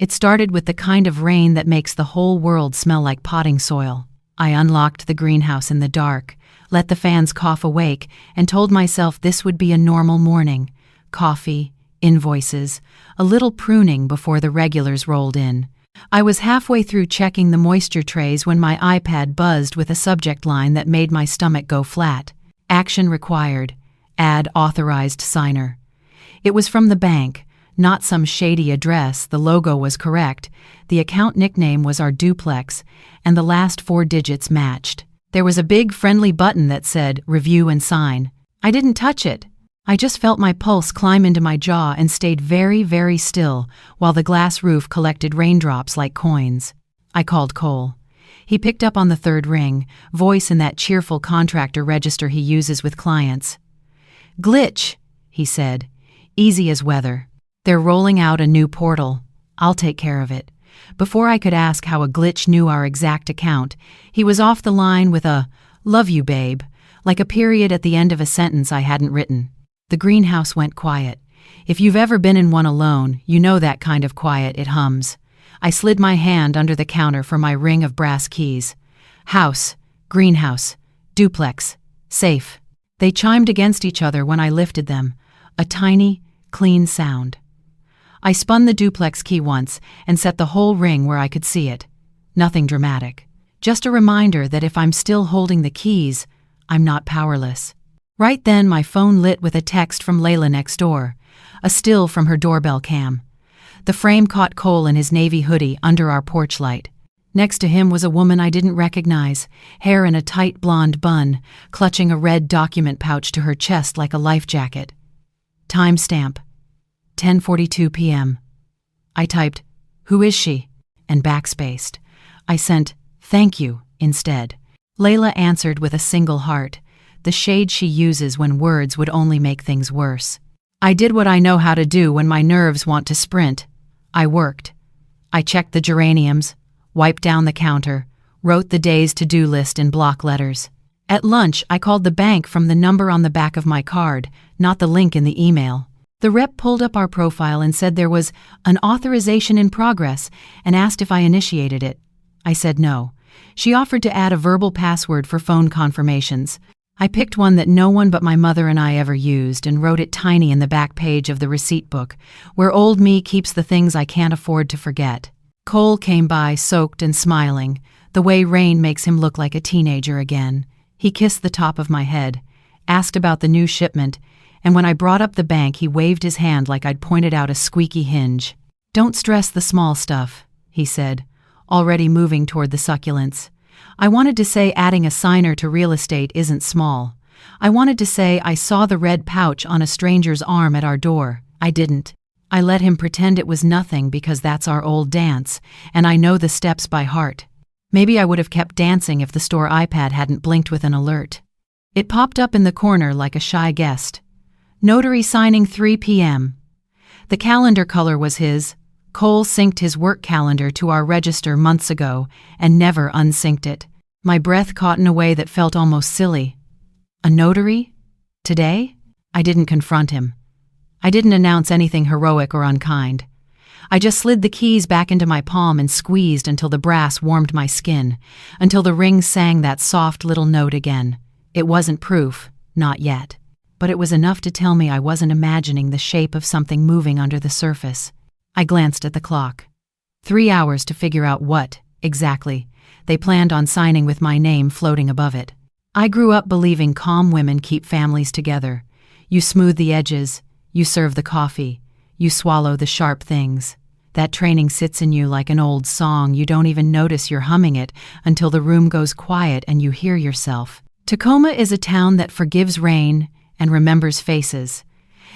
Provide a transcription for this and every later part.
It started with the kind of rain that makes the whole world smell like potting soil. I unlocked the greenhouse in the dark, let the fans cough awake, and told myself this would be a normal morning. Coffee, invoices, a little pruning before the regulars rolled in. I was halfway through checking the moisture trays when my iPad buzzed with a subject line that made my stomach go flat. Action required. Add authorized signer. It was from the bank, not some shady address. The logo was correct. The account nickname was our duplex, and the last 4 digits matched. There was a big friendly button that said, "Review and sign." I didn't touch it. I just felt my pulse climb into my jaw and stayed very, very still while the glass roof collected raindrops like coins. I called Cole. He picked up on the 3rd ring, voice in that cheerful contractor register he uses with clients. "Glitch," he said. "Easy as weather. They're rolling out a new portal. I'll take care of it." Before I could ask how a glitch knew our exact account, he was off the line with a "love you, babe," like a period at the end of a sentence I hadn't written. The greenhouse went quiet. If you've ever been in one alone, you know that kind of quiet. It hums. I slid my hand under the counter for my ring of brass keys. House, greenhouse, duplex, safe. They chimed against each other when I lifted them. A tiny, clean sound. I spun the duplex key once and set the whole ring where I could see it. Nothing dramatic. Just a reminder that if I'm still holding the keys, I'm not powerless. Right then, my phone lit with a text from Layla next door, a still from her doorbell cam. The frame caught Cole in his navy hoodie under our porch light. Next to him was a woman I didn't recognize, hair in a tight blonde bun, clutching a red document pouch to her chest like a life jacket. Timestamp: 10:42 p.m. I typed, "Who is she?" and backspaced. I sent, "Thank you," instead. Layla answered with a single heart, the shade she uses when words would only make things worse. I did what I know how to do when my nerves want to sprint. I worked. I checked the geraniums, wiped down the counter, wrote the day's to-do list in block letters. At lunch, I called the bank from the number on the back of my card, not the link in the email. The rep pulled up our profile and said there was an authorization in progress and asked if I initiated it. I said no. She offered to add a verbal password for phone confirmations. I picked one that no one but my mother and I ever used and wrote it tiny in the back page of the receipt book, where old me keeps the things I can't afford to forget. Cole came by, soaked and smiling, the way rain makes him look like a teenager again. He kissed the top of my head, asked about the new shipment, and when I brought up the bank, he waved his hand like I'd pointed out a squeaky hinge. "Don't stress the small stuff," he said, already moving toward the succulents. I wanted to say adding a signer to real estate isn't small. I wanted to say I saw the red pouch on a stranger's arm at our door. I didn't. I let him pretend it was nothing because that's our old dance, and I know the steps by heart. Maybe I would have kept dancing if the store iPad hadn't blinked with an alert. It popped up in the corner like a shy guest. Notary signing 3 p.m. The calendar color was his. Cole synced his work calendar to our register months ago and never unsynced it. My breath caught in a way that felt almost silly. A notary? Today? I didn't confront him. I didn't announce anything heroic or unkind. I just slid the keys back into my palm and squeezed until the brass warmed my skin, until the ring sang that soft little note again. It wasn't proof, not yet, but it was enough to tell me I wasn't imagining the shape of something moving under the surface. I glanced at the clock. 3 hours to figure out what, exactly, they planned on signing with my name floating above it. I grew up believing calm women keep families together. You smooth the edges, you serve the coffee, you swallow the sharp things. That training sits in you like an old song. You don't even notice you're humming it until the room goes quiet and you hear yourself. Tacoma is a town that forgives rain and remembers faces.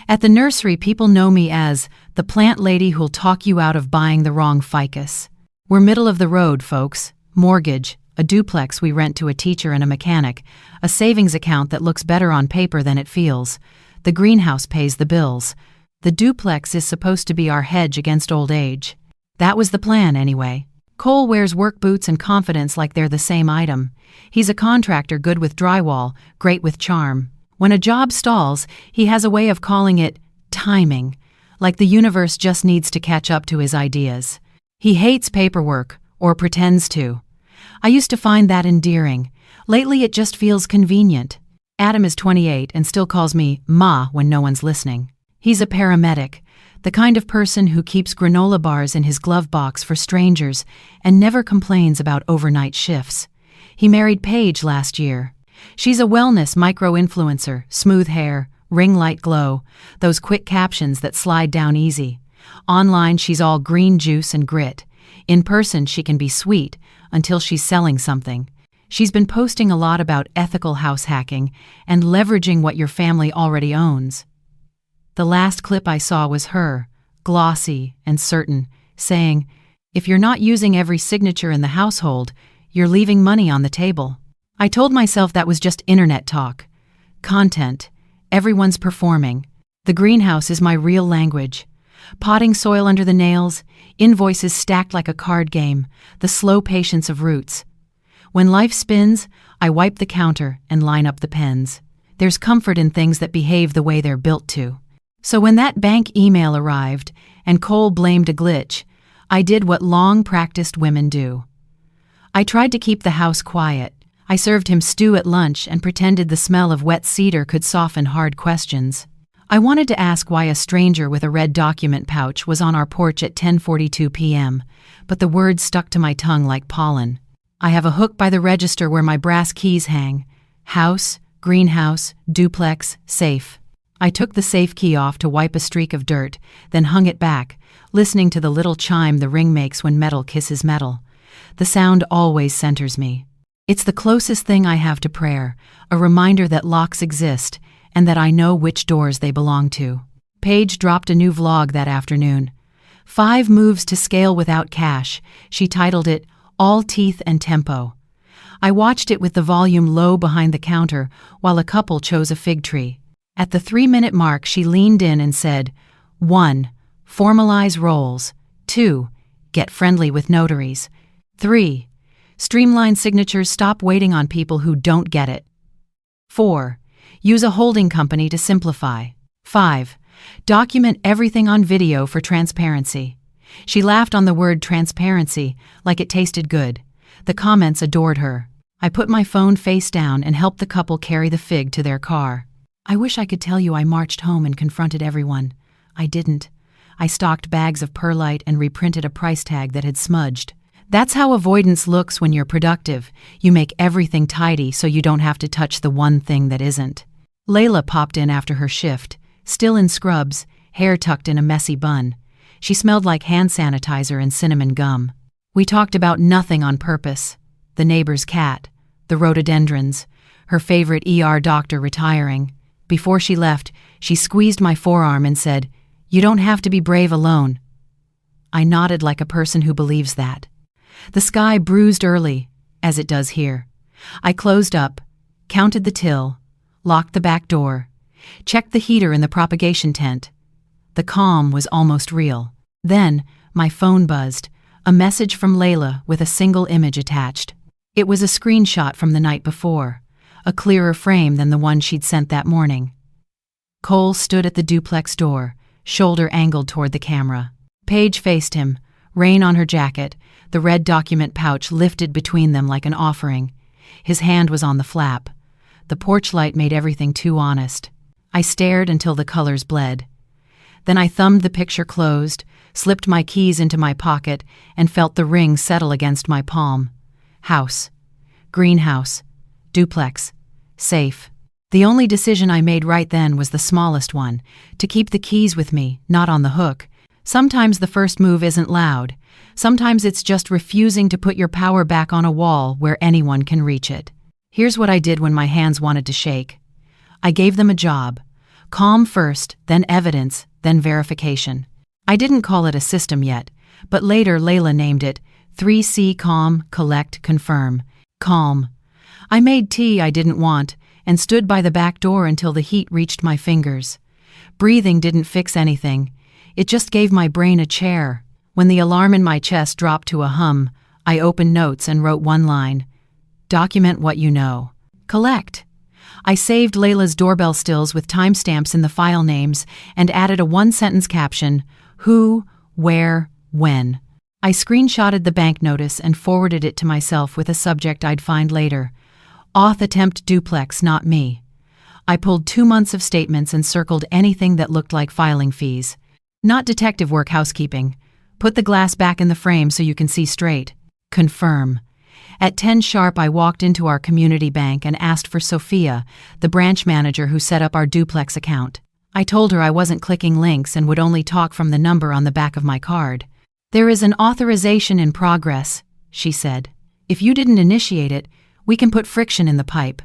At the nursery, people know me as the plant lady who'll talk you out of buying the wrong ficus. We're middle of the road, folks. Mortgage, a duplex we rent to a teacher and a mechanic, a savings account that looks better on paper than it feels. The greenhouse pays the bills. The duplex is supposed to be our hedge against old age. That was the plan, anyway. Cole wears work boots and confidence like they're the same item. He's a contractor good with drywall, great with charm. When a job stalls, he has a way of calling it timing, like the universe just needs to catch up to his ideas. He hates paperwork, or pretends to. I used to find that endearing. Lately it just feels convenient. Adam is 28 and still calls me Ma when no one's listening. He's a paramedic, the kind of person who keeps granola bars in his glove box for strangers and never complains about overnight shifts. He married Paige last year. She's a wellness micro-influencer, smooth hair, ring light glow, those quick captions that slide down easy. Online she's all green juice and grit. In person she can be sweet until she's selling something. She's been posting a lot about ethical house hacking and leveraging what your family already owns. The last clip I saw was her, glossy and certain, saying, "If you're not using every signature in the household, you're leaving money on the table." I told myself that was just internet talk. Content. Everyone's performing. The greenhouse is my real language. Potting soil under the nails, invoices stacked like a card game, the slow patience of roots. When life spins, I wipe the counter and line up the pens. There's comfort in things that behave the way they're built to. So when that bank email arrived and Cole blamed a glitch, I did what long-practiced women do. I tried to keep the house quiet. I served him stew at lunch and pretended the smell of wet cedar could soften hard questions. I wanted to ask why a stranger with a red document pouch was on our porch at 10:42 p.m., but the words stuck to my tongue like pollen. I have a hook by the register where my brass keys hang. House, greenhouse, duplex, safe. I took the safe key off to wipe a streak of dirt, then hung it back, listening to the little chime the ring makes when metal kisses metal. The sound always centers me. It's the closest thing I have to prayer, a reminder that locks exist and that I know which doors they belong to. Paige dropped a new vlog that afternoon. 5 moves to scale without cash. She titled it, All Teeth and Tempo. I watched it with the volume low behind the counter while a couple chose a fig tree. At the 3-minute mark, she leaned in and said, 1. Formalize roles. 2. Get friendly with notaries. 3. Streamline signatures, stop waiting on people who don't get it. 4. Use a holding company to simplify. 5. Document everything on video for transparency. She laughed on the word transparency like it tasted good. The comments adored her. I put my phone face down and helped the couple carry the fig to their car. I wish I could tell you I marched home and confronted everyone. I didn't. I stocked bags of perlite and reprinted a price tag that had smudged. That's how avoidance looks when you're productive. You make everything tidy so you don't have to touch the one thing that isn't. Layla popped in after her shift, still in scrubs, hair tucked in a messy bun. She smelled like hand sanitizer and cinnamon gum. We talked about nothing on purpose. The neighbor's cat, the rhododendrons, her favorite ER doctor retiring. Before she left, she squeezed my forearm and said, "You don't have to be brave alone." I nodded like a person who believes that. The sky bruised early, as it does here. I closed up, counted the till, locked the back door, checked the heater in the propagation tent. The calm was almost real. Then, my phone buzzed, a message from Layla with a single image attached. It was a screenshot from the night before, a clearer frame than the one she'd sent that morning. Cole stood at the duplex door, shoulder angled toward the camera. Paige faced him, rain on her jacket, the red document pouch lifted between them like an offering. His hand was on the flap. The porch light made everything too honest. I stared until the colors bled. Then I thumbed the picture closed, slipped my keys into my pocket, and felt the ring settle against my palm. House. Greenhouse. Duplex. Safe. The only decision I made right then was the smallest one, to keep the keys with me, not on the hook. Sometimes the first move isn't loud. Sometimes it's just refusing to put your power back on a wall where anyone can reach it. Here's what I did when my hands wanted to shake. I gave them a job. Calm first, then evidence, then verification. I didn't call it a system yet, but later Layla named it 3C Calm, Collect, Confirm. Calm. I made tea I didn't want and stood by the back door until the heat reached my fingers. Breathing didn't fix anything. It just gave my brain a chair. When the alarm in my chest dropped to a hum, I opened notes and wrote one line. Document what you know. Collect. I saved Layla's doorbell stills with timestamps in the file names and added a 1-sentence caption, who, where, when. I screenshotted the bank notice and forwarded it to myself with a subject I'd find later. Auth attempt duplex, not me. I pulled 2 months of statements and circled anything that looked like filing fees. Not detective work, housekeeping. Put the glass back in the frame so you can see straight. Confirm. At 10 sharp, I walked into our community bank and asked for Sophia, the branch manager who set up our duplex account. I told her I wasn't clicking links and would only talk from the number on the back of my card. There is an authorization in progress, she said. If you didn't initiate it, we can put friction in the pipe.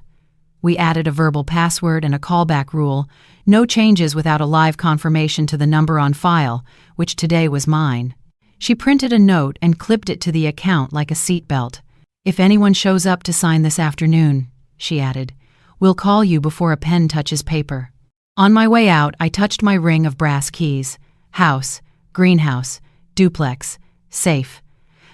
We added a verbal password and a callback rule, no changes without a live confirmation to the number on file, which today was mine. She printed a note and clipped it to the account like a seatbelt. If anyone shows up to sign this afternoon, she added, we'll call you before a pen touches paper. On my way out, I touched my ring of brass keys. House, greenhouse, duplex, safe.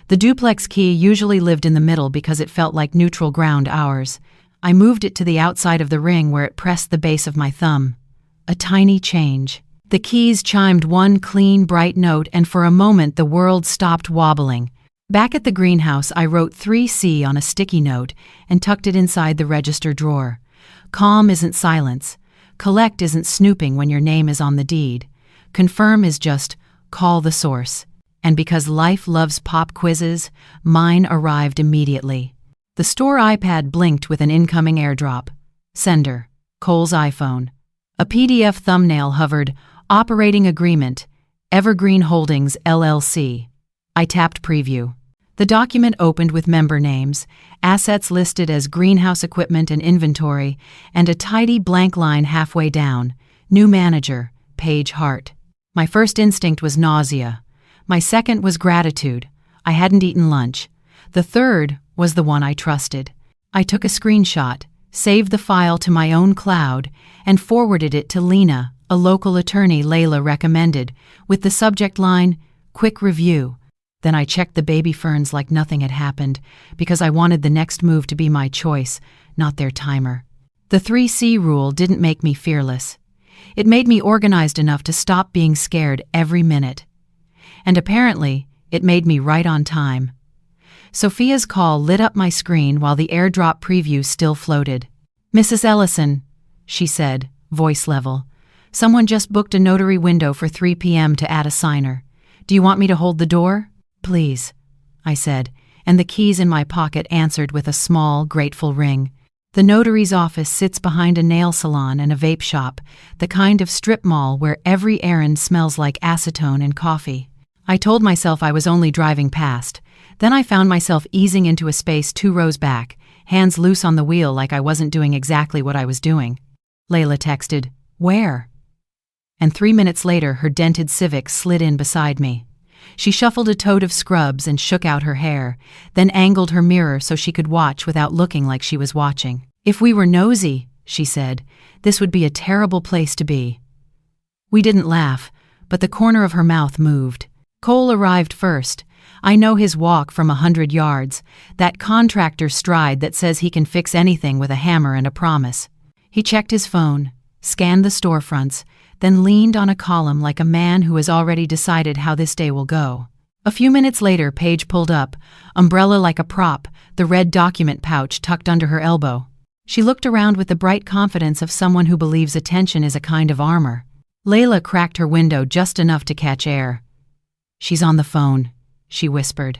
The duplex key usually lived in the middle because it felt like neutral ground ours. I moved it to the outside of the ring where it pressed the base of my thumb. A tiny change. The keys chimed one clean, bright note, and for a moment the world stopped wobbling. Back at the greenhouse, I wrote 3C on a sticky note and tucked it inside the register drawer. Calm isn't silence. Collect isn't snooping when your name is on the deed. Confirm is just call the source. And because life loves pop quizzes, mine arrived immediately. The store iPad blinked with an incoming airdrop. Sender, Cole's iPhone. A PDF thumbnail hovered, Operating Agreement, Evergreen Holdings, LLC. I tapped Preview. The document opened with member names, assets listed as greenhouse equipment and inventory, and a tidy blank line halfway down, New Manager, Paige Hart. My first instinct was nausea. My second was gratitude. I hadn't eaten lunch. The third was the one I trusted. I took a screenshot, saved the file to my own cloud, and forwarded it to Lena, a local attorney Layla recommended, with the subject line, Quick Review. Then I checked the baby ferns like nothing had happened, because I wanted the next move to be my choice, not their timer. The 3C rule didn't make me fearless. It made me organized enough to stop being scared every minute. And apparently, it made me right on time. Sophia's call lit up my screen while the airdrop preview still floated. Mrs. Ellison, she said, voice level. Someone just booked a notary window for 3 p.m. to add a signer. Do you want me to hold the door? Please, I said, and the keys in my pocket answered with a small, grateful ring. The notary's office sits behind a nail salon and a vape shop, the kind of strip mall where every errand smells like acetone and coffee. I told myself I was only driving past. Then I found myself easing into a space 2 rows back, hands loose on the wheel like I wasn't doing exactly what I was doing. Layla texted, "Where?" And 3 minutes later, her dented Civic slid in beside me. She shuffled a tote of scrubs and shook out her hair, then angled her mirror so she could watch without looking like she was watching. If we were nosy, she said, this would be a terrible place to be. We didn't laugh, but the corner of her mouth moved. Cole arrived first. I know his walk from 100 yards, that contractor stride that says he can fix anything with a hammer and a promise. He checked his phone, scanned the storefronts, then leaned on a column like a man who has already decided how this day will go. A few minutes later, Paige pulled up, umbrella like a prop, the red document pouch tucked under her elbow. She looked around with the bright confidence of someone who believes attention is a kind of armor. Layla cracked her window just enough to catch air. "She's on the phone," she whispered.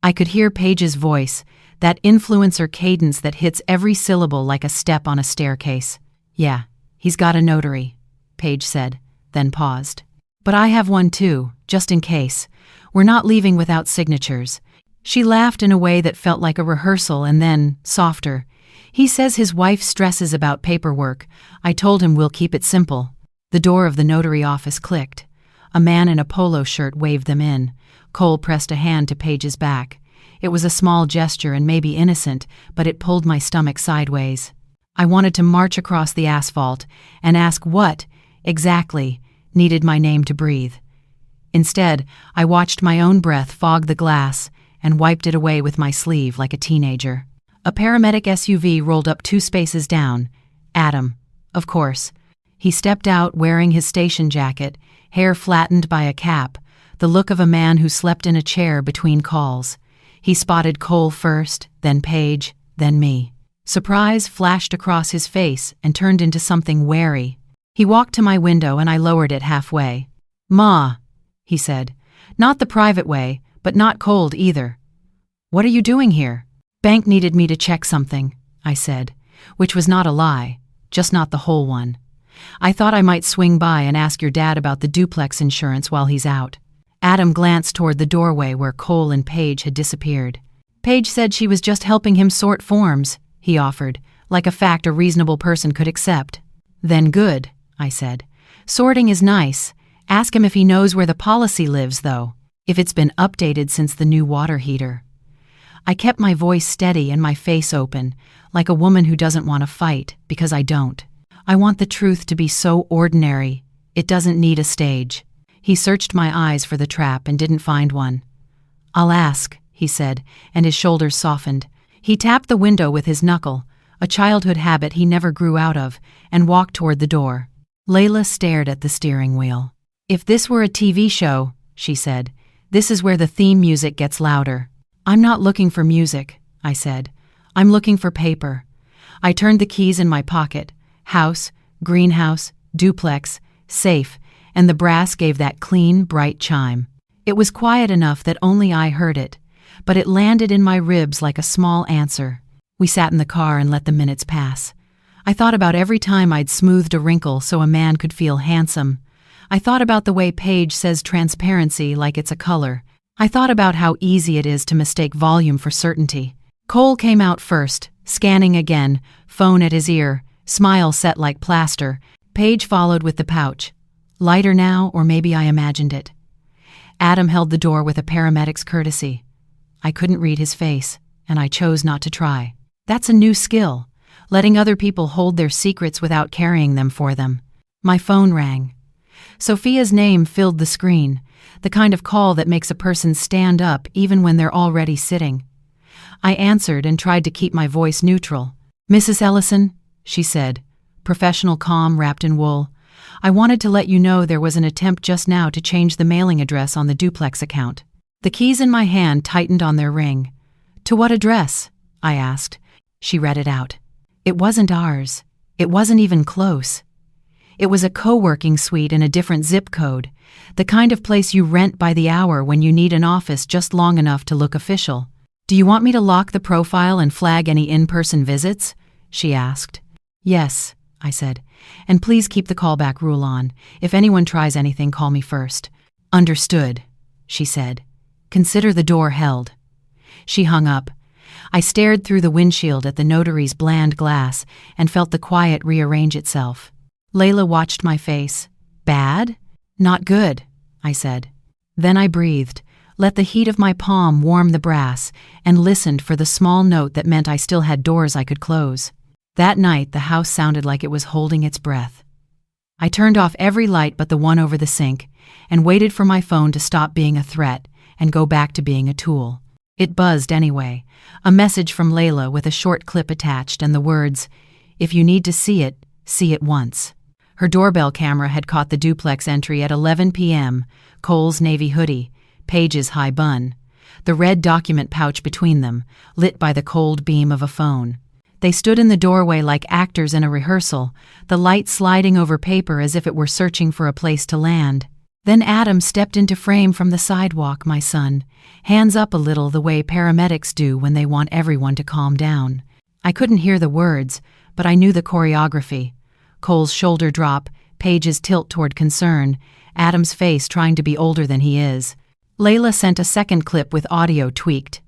I could hear Paige's voice, that influencer cadence that hits every syllable like a step on a staircase. "Yeah, he's got a notary," Paige said, then paused. "But I have one too, just in case. We're not leaving without signatures." She laughed in a way that felt like a rehearsal and then, softer. "He says his wife stresses about paperwork. I told him we'll keep it simple." The door of the notary office clicked. A man in a polo shirt waved them in. Cole pressed a hand to Paige's back. It was a small gesture and maybe innocent, but it pulled my stomach sideways. I wanted to march across the asphalt and ask what, exactly, needed my name to breathe. Instead, I watched my own breath fog the glass and wiped it away with my sleeve like a teenager. A paramedic SUV rolled up 2 spaces down. Adam, of course. He stepped out wearing his station jacket, hair flattened by a cap, the look of a man who slept in a chair between calls. He spotted Cole first, then Paige, then me. Surprise flashed across his face and turned into something wary. He walked to my window and I lowered it halfway. "Ma," he said. "Not the private way, but not cold either." "What are you doing here?" "Bank needed me to check something," I said, which was not a lie, just not the whole one. "I thought I might swing by and ask your dad about the duplex insurance while he's out." Adam glanced toward the doorway where Cole and Paige had disappeared. "Paige said she was just helping him sort forms," he offered, like a fact a reasonable person could accept. "Then good," I said. "Sorting is nice. Ask him if he knows where the policy lives, though, if it's been updated since the new water heater." I kept my voice steady and my face open, like a woman who doesn't want to fight, because I don't. I want the truth to be so ordinary, it doesn't need a stage. He searched my eyes for the trap and didn't find one. "I'll ask," he said, and his shoulders softened. He tapped the window with his knuckle, a childhood habit he never grew out of, and walked toward the door. Layla stared at the steering wheel. "If this were a TV show," she said, "this is where the theme music gets louder." "I'm not looking for music," I said. "I'm looking for paper." I turned the keys in my pocket. House, greenhouse, duplex, safe, and the brass gave that clean, bright chime. It was quiet enough that only I heard it, but it landed in my ribs like a small answer. We sat in the car and let the minutes pass. I thought about every time I'd smoothed a wrinkle so a man could feel handsome. I thought about the way Paige says transparency like it's a color. I thought about how easy it is to mistake volume for certainty. Cole came out first, scanning again, phone at his ear, smile set like plaster. Paige followed with the pouch. Lighter now, or maybe I imagined it. Adam held the door with a paramedic's courtesy. I couldn't read his face, and I chose not to try. That's a new skill, letting other people hold their secrets without carrying them for them. My phone rang. Sophia's name filled the screen, the kind of call that makes a person stand up even when they're already sitting. I answered and tried to keep my voice neutral. "Mrs. Ellison," she said, professional calm wrapped in wool. "I wanted to let you know there was an attempt just now to change the mailing address on the duplex account." The keys in my hand tightened on their ring. "To what address?" I asked. She read it out. It wasn't ours. It wasn't even close. It was a co-working suite in a different zip code, the kind of place you rent by the hour when you need an office just long enough to look official. "Do you want me to lock the profile and flag any in-person visits?" she asked. "Yes," I said, "and please keep the callback rule on. If anyone tries anything, call me first." "Understood," she said. "Consider the door held." She hung up. I stared through the windshield at the notary's bland glass and felt the quiet rearrange itself. Layla watched my face. "Bad?" "Not good," I said. Then I breathed, let the heat of my palm warm the brass, and listened for the small note that meant I still had doors I could close. That night, the house sounded like it was holding its breath. I turned off every light but the one over the sink and waited for my phone to stop being a threat and go back to being a tool. It buzzed anyway, a message from Layla with a short clip attached and the words, "If you need to see it once." Her doorbell camera had caught the duplex entry at 11 p.m., Cole's navy hoodie, Paige's high bun, the red document pouch between them, lit by the cold beam of a phone. They stood in the doorway like actors in a rehearsal, the light sliding over paper as if it were searching for a place to land. Then Adam stepped into frame from the sidewalk, my son, hands up a little the way paramedics do when they want everyone to calm down. I couldn't hear the words, but I knew the choreography. Cole's shoulder drop, Paige's tilt toward concern, Adam's face trying to be older than he is. Layla sent a second clip with audio tweaked.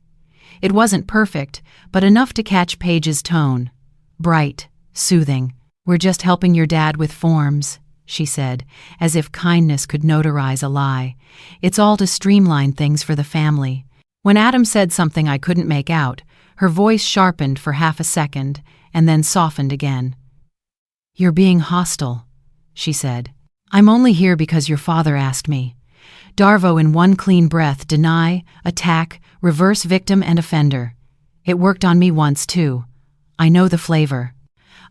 It wasn't perfect, but enough to catch Paige's tone. Bright, soothing. "We're just helping your dad with forms," she said, as if kindness could notarize a lie. "It's all to streamline things for the family." When Adam said something I couldn't make out, her voice sharpened for half a second and then softened again. "You're being hostile," she said. "I'm only here because your father asked me." Darvo in one clean breath: deny, attack, reverse victim and offender. It worked on me once too. I know the flavor.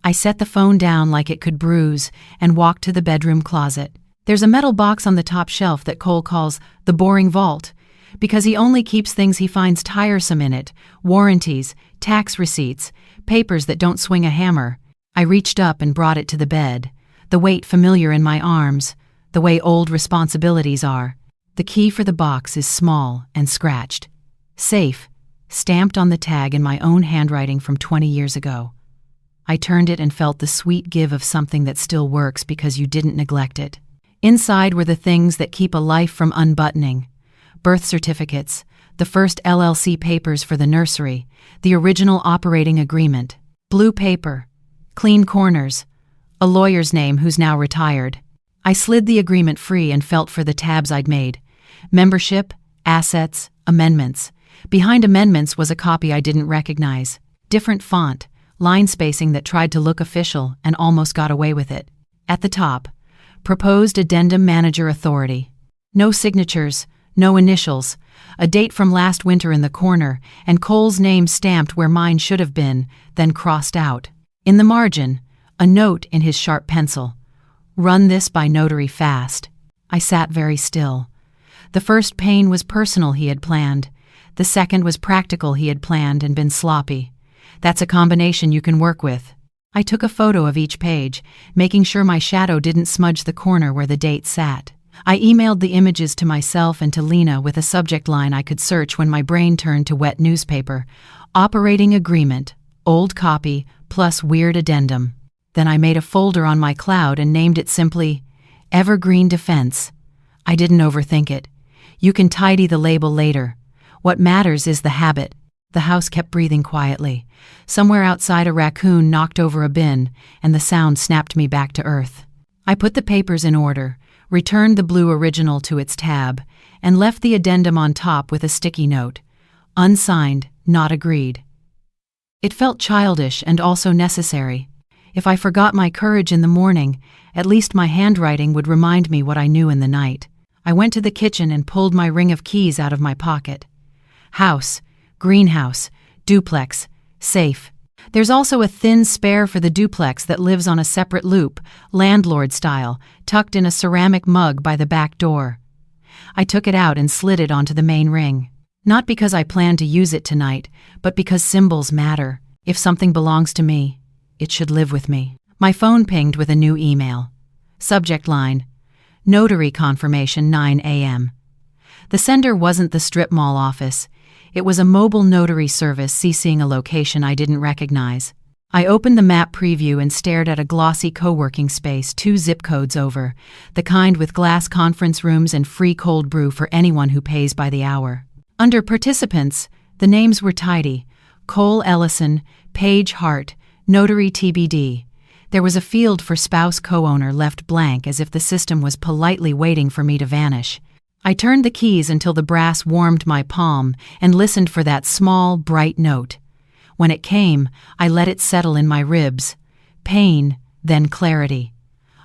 I set the phone down like it could bruise and walked to the bedroom closet. There's a metal box on the top shelf that Cole calls the boring vault, because he only keeps things he finds tiresome in it: warranties, tax receipts, papers that don't swing a hammer. I reached up and brought it to the bed, the weight familiar in my arms, the way old responsibilities are. The key for the box is small and scratched. Safe, stamped on the tag in my own handwriting from 20 years ago. I turned it and felt the sweet give of something that still works because you didn't neglect it. Inside were the things that keep a life from unbuttoning: birth certificates, the first LLC papers for the nursery, the original operating agreement, blue paper, clean corners, a lawyer's name who's now retired. I slid the agreement free and felt for the tabs I'd made: membership, assets, amendments. Behind amendments was a copy I didn't recognize. Different font, line spacing that tried to look official and almost got away with it. At the top, proposed addendum manager authority. No signatures, no initials, a date from last winter in the corner, and Cole's name stamped where mine should have been, then crossed out. In the margin, a note in his sharp pencil: "Run this by notary fast." I sat very still. The first pain was personal, he had planned. The second was practical, he had planned and been sloppy. That's a combination you can work with. I took a photo of each page, making sure my shadow didn't smudge the corner where the date sat. I emailed the images to myself and to Lena with a subject line I could search when my brain turned to wet newspaper: operating agreement, old copy, plus weird addendum. Then I made a folder on my cloud and named it simply Evergreen Defense. I didn't overthink it. You can tidy the label later. What matters is the habit. The house kept breathing quietly. Somewhere outside, a raccoon knocked over a bin, and the sound snapped me back to earth. I put the papers in order, returned the blue original to its tab, and left the addendum on top with a sticky note: unsigned, not agreed. It felt childish and also necessary. If I forgot my courage in the morning, at least my handwriting would remind me what I knew in the night. I went to the kitchen and pulled my ring of keys out of my pocket. House, greenhouse, duplex, safe. There's also a thin spare for the duplex that lives on a separate loop, landlord style, tucked in a ceramic mug by the back door. I took it out and slid it onto the main ring. Not because I planned to use it tonight, but because symbols matter. If something belongs to me, it should live with me. My phone pinged with a new email. Subject line: Notary confirmation, 9 a.m. The sender wasn't the strip mall office. It was a mobile notary service CCing a location I didn't recognize. I opened the map preview and stared at a glossy co-working space 2 zip codes over, the kind with glass conference rooms and free cold brew for anyone who pays by the hour. Under participants, the names were tidy: Cole Ellison, Paige Hart, Notary TBD. There was a field for spouse co-owner left blank, as if the system was politely waiting for me to vanish. I turned the keys until the brass warmed my palm and listened for that small, bright note. When it came, I let it settle in my ribs. Pain, then clarity.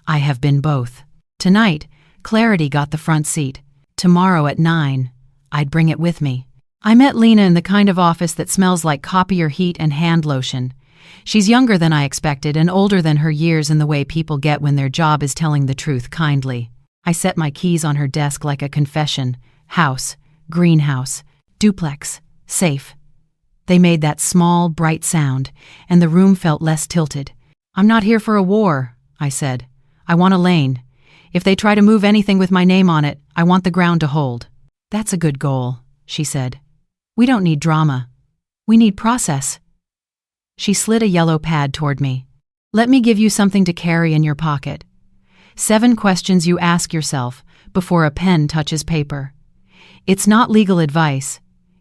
I have been both. Tonight, clarity got the front seat. Tomorrow at 9, I'd bring it with me. I met Lena in the kind of office that smells like copier heat and hand lotion. She's younger than I expected and older than her years in the way people get when their job is telling the truth kindly. I set my keys on her desk like a confession: house, greenhouse, duplex, safe. They made that small, bright sound, and the room felt less tilted. "I'm not here for a war," I said. "I want a lane. If they try to move anything with my name on it, I want the ground to hold." "That's a good goal," she said. "We don't need drama. We need process." She slid a yellow pad toward me. "Let me give you something to carry in your pocket. 7 questions you ask yourself before a pen touches paper. It's not legal advice.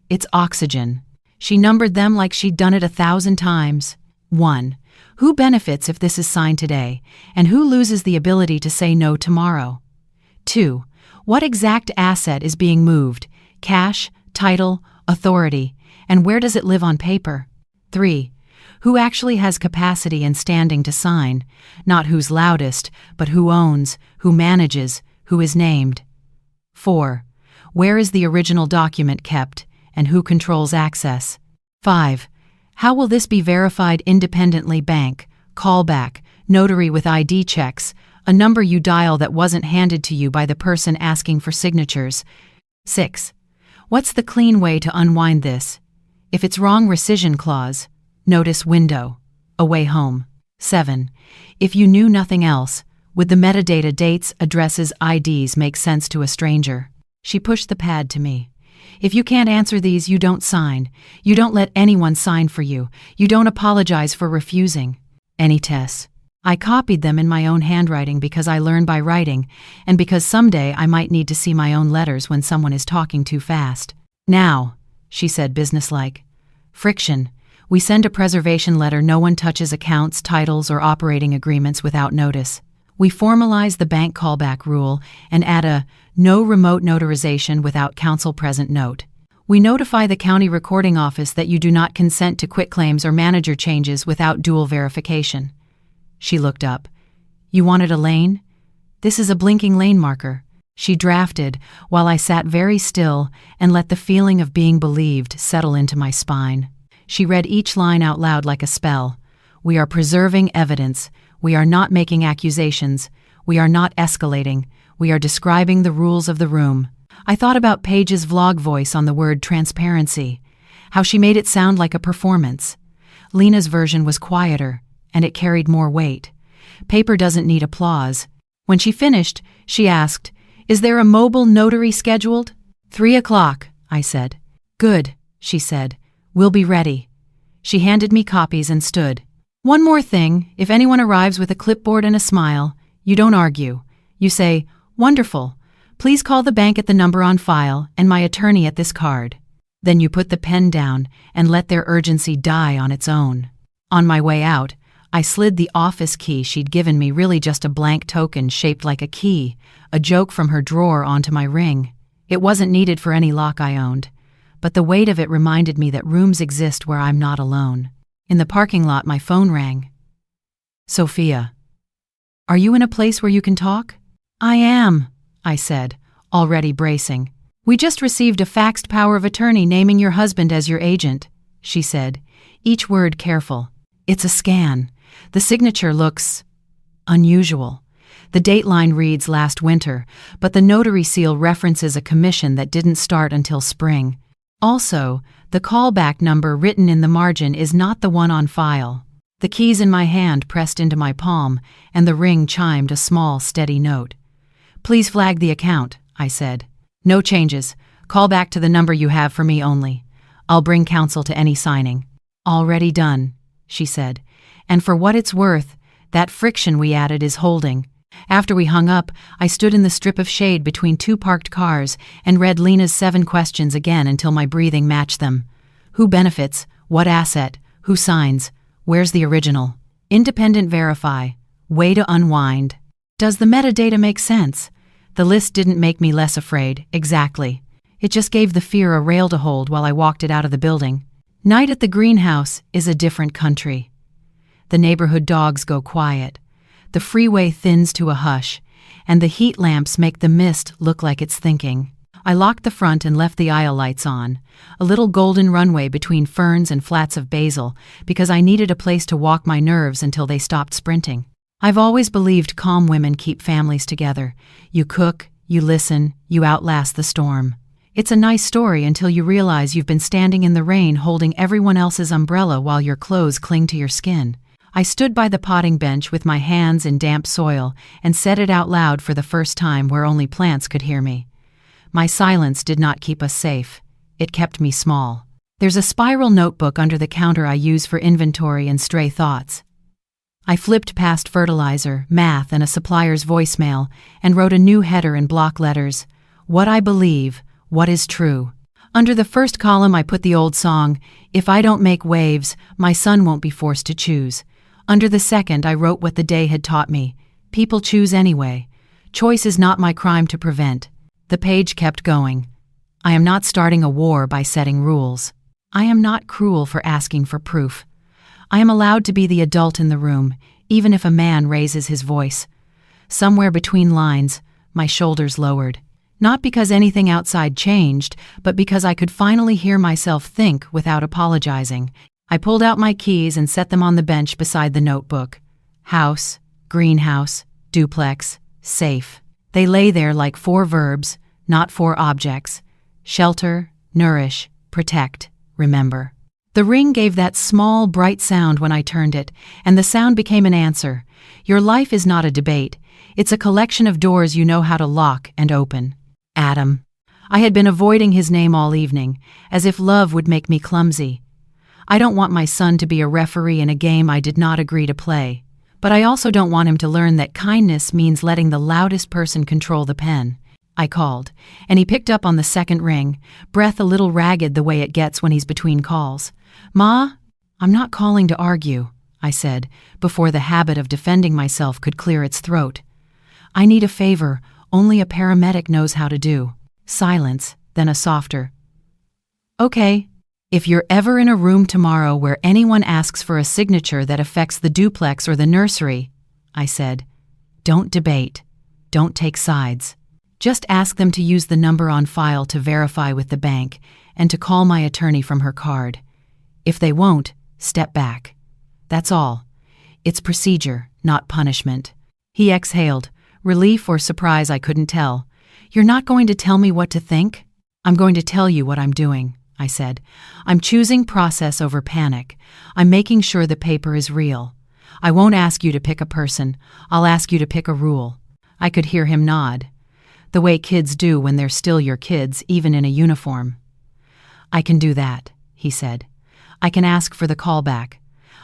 It's oxygen." She numbered them like she'd done it 1,000 times. 1. Who benefits if this is signed today, and who loses the ability to say no tomorrow? 2. What exact asset is being moved? Cash, title, authority, and where does it live on paper? 3. Who actually has capacity and standing to sign? Not who's loudest, but who owns, who manages, who is named. 4. Where is the original document kept, and who controls access? 5. How will this be verified independently? Bank, callback, notary with ID checks, A number you dial that wasn't handed to you by the person asking for signatures. 6. What's the clean way to unwind this? If it's wrong rescission clause, notice window. Away home. 7. If you knew nothing else, would the metadata dates, addresses, IDs make sense to a stranger? She pushed the pad to me. If you can't answer these, you don't sign. You don't let anyone sign for you. You don't apologize for refusing. Any tests? I copied them in my own handwriting because I learn by writing, and because someday I might need to see my own letters when someone is talking too fast. Now, she said businesslike. Friction. We send a preservation letter. No one touches accounts, titles, or operating agreements without notice. We formalize the bank callback rule and add a no remote notarization without counsel present note. We notify the county recording office that you do not consent to quitclaims or manager changes without dual verification. She looked up. You wanted a lane? This is a blinking lane marker. She drafted while I sat very still and let the feeling of being believed settle into my spine. She read each line out loud like a spell. We are preserving evidence. We are not making accusations. We are not escalating. We are describing the rules of the room. I thought about Paige's vlog voice on the word transparency, how she made it sound like a performance. Lena's version was quieter, and it carried more weight. Paper doesn't need applause. When she finished, she asked, Is there a mobile notary scheduled? 3 o'clock, I said. Good, she said. We'll be ready. She handed me copies and stood. One more thing, if anyone arrives with a clipboard and a smile, you don't argue. You say, Wonderful. Please call the bank at the number on file and my attorney at this card. Then you put the pen down and let their urgency die on its own. On my way out, I slid the office key she'd given me, really just a blank token shaped like a key, a joke from her drawer, onto my ring. It wasn't needed for any lock I owned, but the weight of it reminded me that rooms exist where I'm not alone. In the parking lot, my phone rang. Sophia. Are you in a place where you can talk? I am, I said, already bracing. We just received a faxed power of attorney naming your husband as your agent, she said, each word careful. It's a scan. The signature looks unusual. The date line reads last winter, but the notary seal references a commission that didn't start until spring. Also, the callback number written in the margin is not the one on file. The keys in my hand pressed into my palm, and the ring chimed a small, steady note. Please flag the account, I said. No changes. Call back to the number you have for me only. I'll bring counsel to any signing. Already done, she said. And for what it's worth, that friction we added is holding. After we hung up, I stood in the strip of shade between 2 parked cars and read Lena's 7 questions again until my breathing matched them. Who benefits? What asset? Who signs? Where's the original? Independent verify. Way to unwind. Does the metadata make sense? The list didn't make me less afraid, exactly. It just gave the fear a rail to hold while I walked it out of the building. Night at the greenhouse is a different country. The neighborhood dogs go quiet. The freeway thins to a hush, and the heat lamps make the mist look like it's thinking. I locked the front and left the aisle lights on, a little golden runway between ferns and flats of basil, because I needed a place to walk my nerves until they stopped sprinting. I've always believed calm women keep families together. You cook, you listen, you outlast the storm. It's a nice story until you realize you've been standing in the rain holding everyone else's umbrella while your clothes cling to your skin. I stood by the potting bench with my hands in damp soil and said it out loud for the first time where only plants could hear me. My silence did not keep us safe. It kept me small. There's a spiral notebook under the counter I use for inventory and stray thoughts. I flipped past fertilizer, math, and a supplier's voicemail and wrote a new header in block letters. What I believe, what is true. Under the first column I put the old song, If I don't make waves, my son won't be forced to choose. Under the second, I wrote what the day had taught me. People choose anyway. Choice is not my crime to prevent. The page kept going. I am not starting a war by setting rules. I am not cruel for asking for proof. I am allowed to be the adult in the room, even if a man raises his voice. Somewhere between lines, my shoulders lowered. Not because anything outside changed, but because I could finally hear myself think without apologizing. I pulled out my keys and set them on the bench beside the notebook. House, greenhouse, duplex, safe. They lay there like 4 verbs, not 4 objects. Shelter, nourish, protect, remember. The ring gave that small, bright sound when I turned it, and the sound became an answer. Your life is not a debate. It's a collection of doors you know how to lock and open. Adam. I had been avoiding his name all evening, as if love would make me clumsy. I don't want my son to be a referee in a game I did not agree to play. But I also don't want him to learn that kindness means letting the loudest person control the pen. I called, and he picked up on the second ring, breath a little ragged the way it gets when he's between calls. Ma, I'm not calling to argue, I said, before the habit of defending myself could clear its throat. I need a favor only a paramedic knows how to do. Silence, then a softer. Okay, if you're ever in a room tomorrow where anyone asks for a signature that affects the duplex or the nursery, I said, don't debate, don't take sides. Just ask them to use the number on file to verify with the bank and to call my attorney from her card. If they won't, step back. That's all. It's procedure, not punishment. He exhaled, relief or surprise I couldn't tell. You're not going to tell me what to think? I'm going to tell you what I'm doing, I said. I'm choosing process over panic. I'm making sure the paper is real. I won't ask you to pick a person. I'll ask you to pick a rule. I could hear him nod. The way kids do when they're still your kids, even in a uniform. I can do that, he said. I can ask for the callback.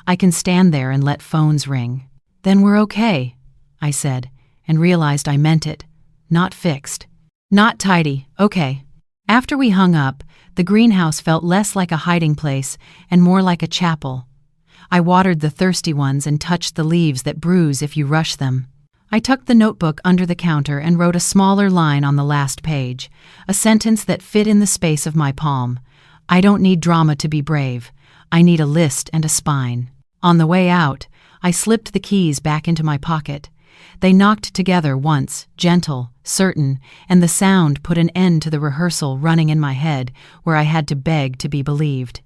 I can stand there and let phones ring. Then we're okay, I said, and realized I meant it. Not fixed. Not tidy, okay. After we hung up, the greenhouse felt less like a hiding place and more like a chapel. I watered the thirsty ones and touched the leaves that bruise if you rush them. I tucked the notebook under the counter and wrote a smaller line on the last page, a sentence that fit in the space of my palm. I don't need drama to be brave. I need a list and a spine. On the way out, I slipped the keys back into my pocket. They knocked together once, gentle, certain, and the sound put an end to the rehearsal running in my head where I had to beg to be believed.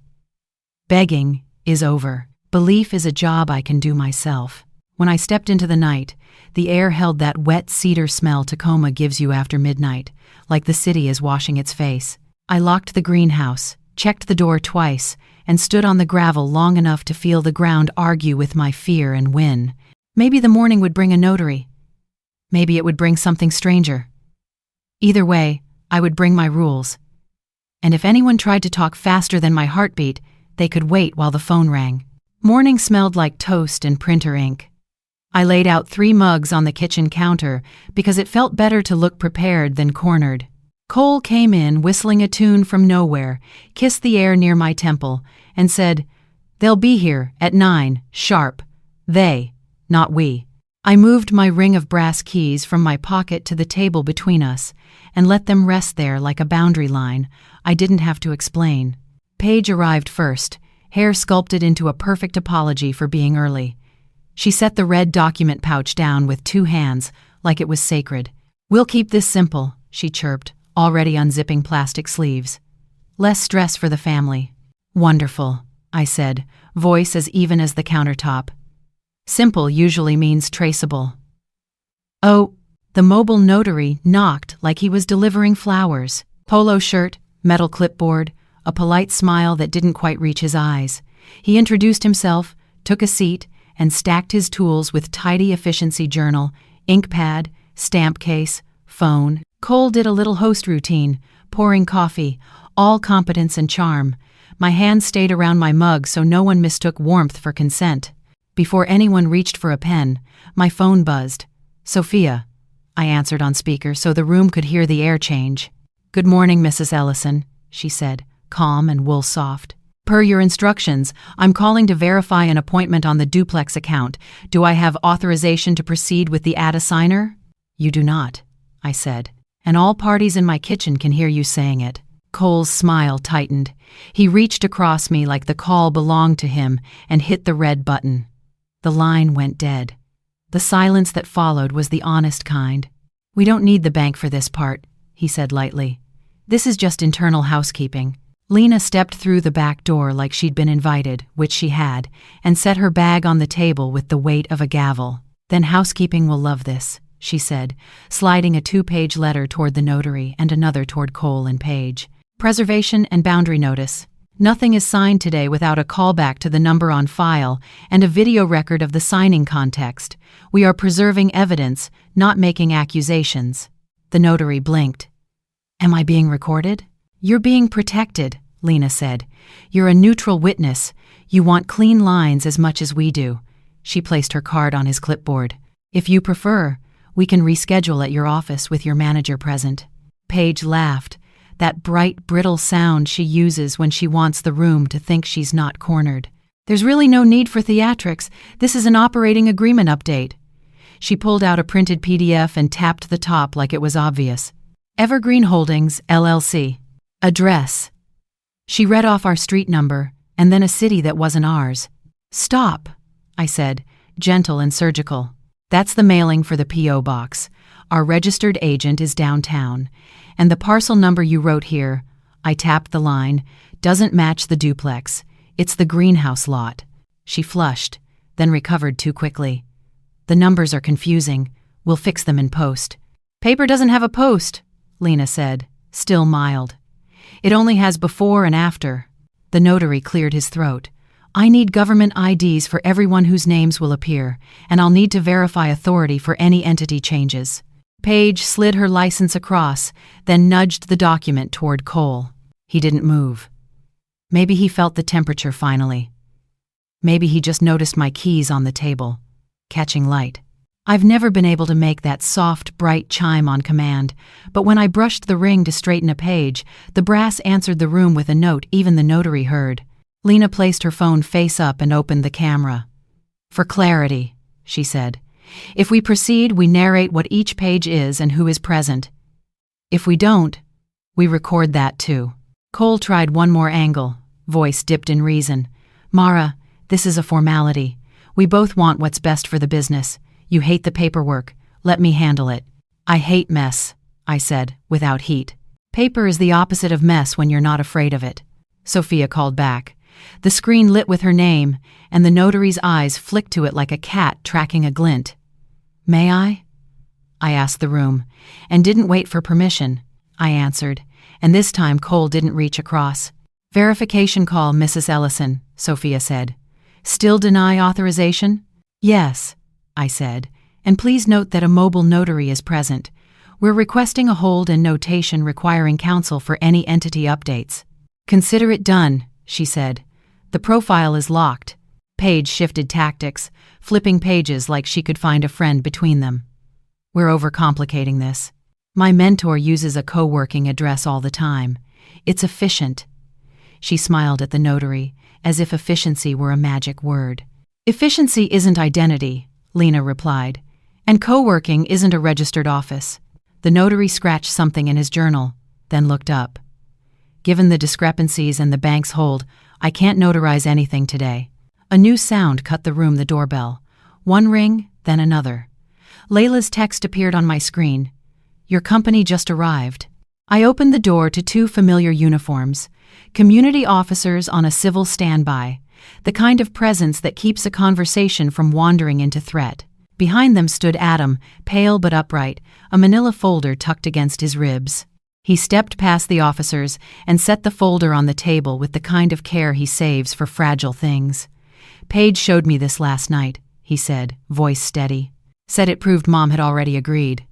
Begging is over. Belief is a job I can do myself. When I stepped into the night, the air held that wet cedar smell Tacoma gives you after midnight, like the city is washing its face. I locked the greenhouse, checked the door twice, and stood on the gravel long enough to feel the ground argue with my fear and win. Maybe the morning would bring a notary. Maybe it would bring something stranger. Either way, I would bring my rules. And if anyone tried to talk faster than my heartbeat, they could wait while the phone rang. Morning smelled like toast and printer ink. I laid out 3 mugs on the kitchen counter because it felt better to look prepared than cornered. Cole came in whistling a tune from nowhere, kissed the air near my temple, and said, "They'll be here at 9, sharp. They, not we." I moved my ring of brass keys from my pocket to the table between us and let them rest there like a boundary line I didn't have to explain. Paige arrived first, hair sculpted into a perfect apology for being early. She set the red document pouch down with 2 hands, like it was sacred. "We'll keep this simple," she chirped, already unzipping plastic sleeves. "Less stress for the family." "Wonderful," I said, voice as even as the countertop. Simple usually means traceable. Oh, the mobile notary knocked like he was delivering flowers. Polo shirt, metal clipboard, a polite smile that didn't quite reach his eyes. He introduced himself, took a seat, and stacked his tools with tidy efficiency journal, ink pad, stamp case, phone. Cole did a little host routine, pouring coffee, all competence and charm. My hand stayed around my mug so no one mistook warmth for consent. Before anyone reached for a pen, my phone buzzed. "Sophia," I answered on speaker so the room could hear the air change. "Good morning, Mrs. Ellison," she said, calm and wool soft. "Per your instructions, I'm calling to verify an appointment on the duplex account. Do I have authorization to proceed with the AITA signer?" "You do not," I said, "and all parties in my kitchen can hear you saying it." Cole's smile tightened. He reached across me like the call belonged to him and hit the red button. The line went dead. The silence that followed was the honest kind. "We don't need the bank for this part," he said lightly. "This is just internal housekeeping." Lena stepped through the back door like she'd been invited, which she had, and set her bag on the table with the weight of a gavel. "Then housekeeping will love this. she said, sliding a 2-page letter toward the notary and another toward Cole and Page. Preservation and boundary notice. Nothing is signed today without a callback to the number on file and a video record of the signing context. We are preserving evidence, not making accusations. The notary blinked. Am I being recorded? You're being protected, Lena said. You're a neutral witness. You want clean lines as much as we do. She placed her card on his clipboard. If you prefer, we can reschedule at your office with your manager present. Paige laughed, that bright, brittle sound she uses when she wants the room to think she's not cornered. There's really no need for theatrics. This is an operating agreement update. She pulled out a printed PDF and tapped the top like it was obvious. Evergreen Holdings, LLC. Address. She read off our street number, and then a city that wasn't ours. Stop, I said, gentle and surgical. That's the mailing for the P.O. box. Our registered agent is downtown, and the parcel number you wrote here, I tapped the line, doesn't match the duplex. It's the greenhouse lot. She flushed, then recovered too quickly. The numbers are confusing. We'll fix them in post. Paper doesn't have a post, Lena said, still mild. It only has before and after. The notary cleared his throat. I need government IDs for everyone whose names will appear, and I'll need to verify authority for any entity changes. Paige slid her license across, then nudged the document toward Cole. He didn't move. Maybe he felt the temperature finally. Maybe he just noticed my keys on the table, catching light. I've never been able to make that soft, bright chime on command, but when I brushed the ring to straighten a page, the brass answered the room with a note even the notary heard. Lena placed her phone face up and opened the camera. For clarity, she said. If we proceed, we narrate what each page is and who is present. If we don't, we record that too. Cole tried one more angle, voice dipped in reason. Mara, this is a formality. We both want what's best for the business. You hate the paperwork. Let me handle it. I hate mess, I said, without heat. Paper is the opposite of mess when you're not afraid of it. Sophia called back. The screen lit with her name, and the notary's eyes flicked to it like a cat tracking a glint. May I? I asked the room, and didn't wait for permission. I answered, and this time Cole didn't reach across. Verification call, Mrs. Ellison, Sophia said. Still deny authorization? Yes, I said, and please note that a mobile notary is present. We're requesting a hold and notation requiring counsel for any entity updates. Consider it done, she said. The profile is locked. Paige shifted tactics, flipping pages like she could find a friend between them. We're overcomplicating this. My mentor uses a co-working address all the time. It's efficient. She smiled at the notary, as if efficiency were a magic word. Efficiency isn't identity, Lena replied, and co-working isn't a registered office. The notary scratched something in his journal, then looked up. Given the discrepancies and the bank's hold, I can't notarize anything today. A new sound cut the room, the doorbell. One ring, then another. Layla's text appeared on my screen. Your company just arrived. I opened the door to two familiar uniforms, community officers on a civil standby, the kind of presence that keeps a conversation from wandering into threat. Behind them stood Adam, pale but upright, a manila folder tucked against his ribs. He stepped past the officers and set the folder on the table with the kind of care he saves for fragile things. Paige showed me this last night, he said, voice steady. Said it proved Mom had already agreed.